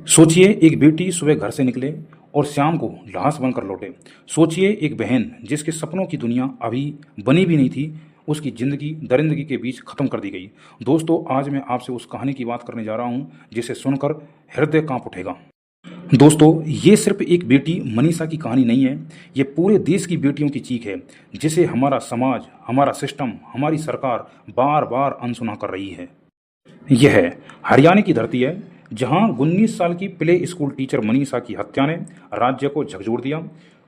सोचिए एक बेटी सुबह घर से निकले और शाम को लाश बनकर लौटे। सोचिए एक बहन जिसके सपनों की दुनिया अभी बनी भी नहीं थी, उसकी जिंदगी दरिंदगी के बीच खत्म कर दी गई। दोस्तों, आज मैं आपसे उस कहानी की बात करने जा रहा हूं जिसे सुनकर हृदय कांप उठेगा। दोस्तों, ये सिर्फ एक बेटी मनीषा की कहानी नहीं है, ये पूरे देश की बेटियों की चीख है जिसे हमारा समाज, हमारा सिस्टम, हमारी सरकार बार बार अनसुना कर रही है। यह हरियाणा की धरती है जहां 19 साल की प्ले स्कूल टीचर मनीषा की हत्या ने राज्य को झकझोर दिया।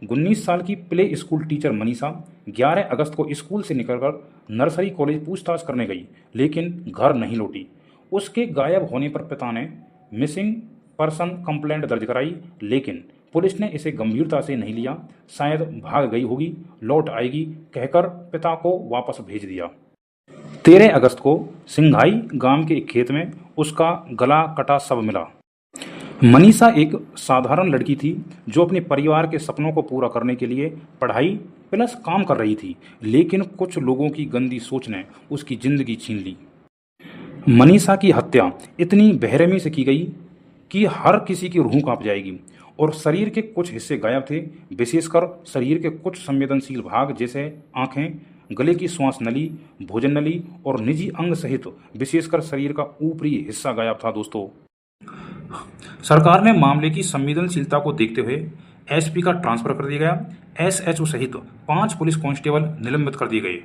19 साल की प्ले स्कूल टीचर मनीषा 11 अगस्त को स्कूल से निकलकर नर्सरी कॉलेज पूछताछ करने गई, लेकिन घर नहीं लौटी। उसके गायब होने पर पिता ने मिसिंग पर्सन कंप्लेंट दर्ज कराई, लेकिन पुलिस ने इसे गंभीरता से नहीं लिया। शायद भाग गई होगी, लौट आएगी कहकर पिता को वापस भेज दिया। 13 अगस्त को सिंघाई गांव के एक खेत में उसका गला कटा शव मिला। मनीषा एक साधारण लड़की थी जो अपने परिवार के सपनों को पूरा करने के लिए पढ़ाई प्लस काम कर रही थी, लेकिन कुछ लोगों की गंदी सोच ने उसकी जिंदगी छीन ली। मनीषा की हत्या इतनी बेरहमी से की गई कि हर किसी की रूह कांप जाएगी और शरीर के कुछ हिस्से गायब थे, विशेषकर शरीर के कुछ संवेदनशील भाग जैसे आंखें, गले की श्वास नली, भोजन नली और निजी अंग सहित विशेषकर शरीर का ऊपरी हिस्सा गायब था। दोस्तों, सरकार ने मामले की संवेदनशीलता को देखते हुए एसपी का ट्रांसफर कर दिया गया। एसएचओ सहित 5 पुलिस कांस्टेबल निलंबित कर दिए गए।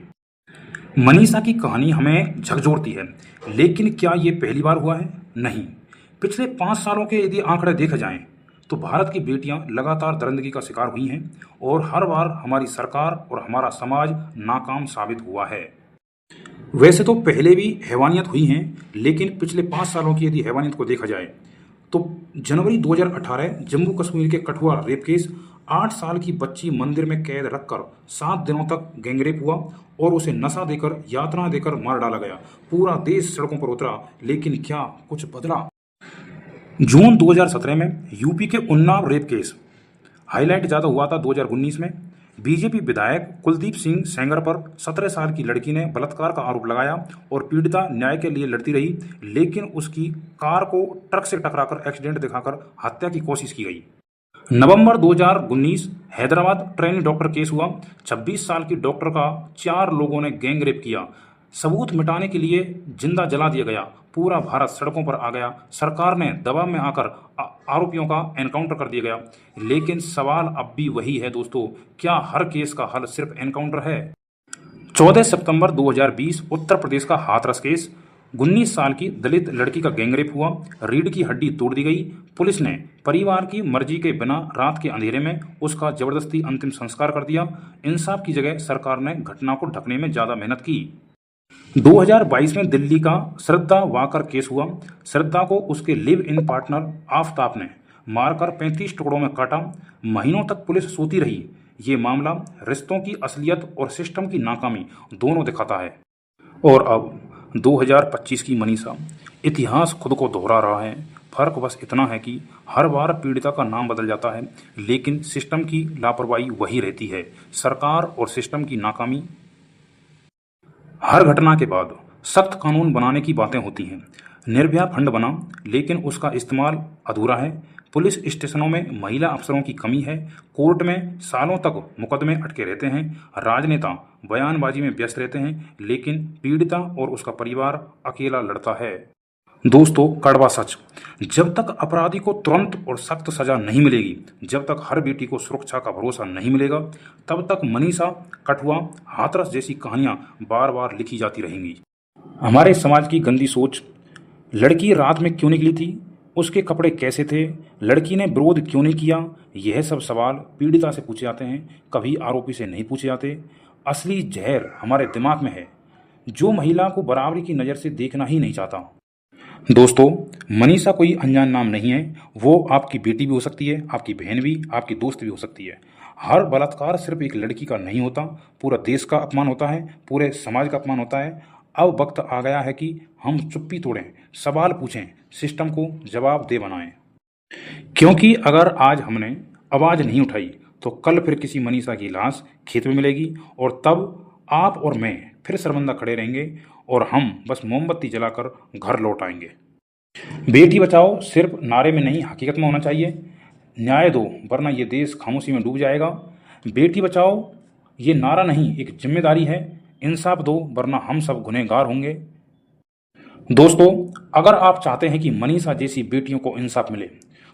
मनीषा की कहानी हमें झकझोरती है, लेकिन क्या ये पहली बार हुआ है? नहीं। पिछले 5 सालों के यदि आंकड़े देखे जाएं तो भारत की बेटियां लगातार दरिंदगी का शिकार हुई हैं और हर बार हमारी सरकार और हमारा समाज नाकाम साबित हुआ है। वैसे तो पहले भी हैवानियत हुई हैं, लेकिन पिछले 5 सालों की यदि हैवानियत को देखा जाए तो जनवरी 2018 जम्मू कश्मीर के कठुआ रेप केस, 8 साल की बच्ची मंदिर में कैद रखकर 7 दिनों तक गैंगरेप हुआ और उसे नशा देकर, यातना देकर मार डाला गया। पूरा देश सड़कों पर उतरा, लेकिन क्या कुछ बदला? जून 2017 में यूपी के उन्नाव रेप केस हाईलाइट ज़्यादा हुआ था। 2019 में बीजेपी विधायक कुलदीप सिंह सेंगर पर 17 साल की लड़की ने बलात्कार का आरोप लगाया और पीड़िता न्याय के लिए लड़ती रही, लेकिन उसकी कार को ट्रक से टकराकर एक्सीडेंट दिखाकर हत्या की कोशिश की गई। नवंबर 2019 हैदराबाद ट्रेनी डॉक्टर केस हुआ। 26 साल की डॉक्टर का 4 लोगों ने गैंग रेप किया। सबूत मिटाने के लिए जिंदा जला दिया गया। पूरा भारत सड़कों पर आ गया। सरकार ने दबाव में आकर आरोपियों का एनकाउंटर कर दिया गया। लेकिन सवाल अब भी वही है दोस्तों, क्या हर केस का हल सिर्फ एनकाउंटर है? 14 सितंबर 2020 उत्तर प्रदेश का हाथरस केस, 19 साल की दलित लड़की का गैंगरेप हुआ। रीढ़ की हड्डी तोड़ दी गई। पुलिस ने परिवार की मर्जी के बिना रात के अंधेरे में उसका जबरदस्ती अंतिम संस्कार कर दिया। इंसाफ की जगह सरकार ने घटना को ढकने में ज्यादा मेहनत की। 2022 में दिल्ली का श्रद्धा वाकर केस हुआ। श्रद्धा को उसके लिव इन पार्टनर आफताब ने मारकर 35 टुकड़ों में काटा। महीनों तक पुलिस सोती रही। ये मामला रिश्तों की असलियत और सिस्टम की नाकामी दोनों दिखाता है। और अब 2025 की मनीषा, इतिहास खुद को दोहरा रहा है। फर्क बस इतना है कि हर बार पीड़िता का नाम बदल जाता है, लेकिन सिस्टम की लापरवाही वही रहती है। सरकार और सिस्टम की नाकामी। हर घटना के बाद सख्त कानून बनाने की बातें होती हैं। निर्भया फंड बना, लेकिन उसका इस्तेमाल अधूरा है। पुलिस स्टेशनों में महिला अफसरों की कमी है। कोर्ट में सालों तक मुकदमे अटके रहते हैं। राजनेता बयानबाजी में व्यस्त रहते हैं, लेकिन पीड़िता और उसका परिवार अकेला लड़ता है। दोस्तों, कड़वा सच, जब तक अपराधी को तुरंत और सख्त सजा नहीं मिलेगी, जब तक हर बेटी को सुरक्षा का भरोसा नहीं मिलेगा, तब तक मनीषा, कठुआ, हाथरस जैसी कहानियां बार बार लिखी जाती रहेंगी। हमारे समाज की गंदी सोच, लड़की रात में क्यों निकली थी, उसके कपड़े कैसे थे, लड़की ने विरोध क्यों नहीं किया, यह सब सवाल पीड़िता से पूछे जाते हैं, कभी आरोपी से नहीं पूछे जाते। असली जहर हमारे दिमाग में है, जो महिला को बराबरी की नज़र से देखना ही नहीं चाहता। दोस्तों, मनीषा कोई अनजान नाम नहीं है। वो आपकी बेटी भी हो सकती है, आपकी बहन भी, आपकी दोस्त भी हो सकती है। हर बलात्कार सिर्फ एक लड़की का नहीं होता, पूरा देश का अपमान होता है, पूरे समाज का अपमान होता है। अब वक्त आ गया है कि हम चुप्पी तोड़ें, सवाल पूछें, सिस्टम को जवाब दे बनाएं। क्योंकि अगर आज हमने आवाज़ नहीं उठाई तो कल फिर किसी मनीषा की लाश खेत में मिलेगी और तब आप और मैं फिर शर्मिंदा खड़े रहेंगे और हम बस मोमबत्ती जलाकर घर लौट आएंगे। बेटी बचाओ सिर्फ नारे में नहीं, हकीकत में होना चाहिए। न्याय दो, वरना ये देश खामोशी में डूब जाएगा। बेटी बचाओ ये नारा नहीं, एक जिम्मेदारी है। इंसाफ दो, वरना हम सब गुनहगार होंगे। दोस्तों, अगर आप चाहते हैं कि मनीषा जैसी बेटियों को इंसाफ मिले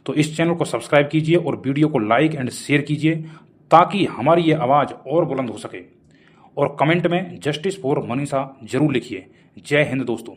तो इस चैनल को सब्सक्राइब कीजिए और वीडियो को लाइक एंड शेयर कीजिए, ताकि हमारी ये आवाज़ और बुलंद हो सके। और कमेंट में जस्टिस फॉर मनीषा जरूर लिखिए। जय हिंद दोस्तों।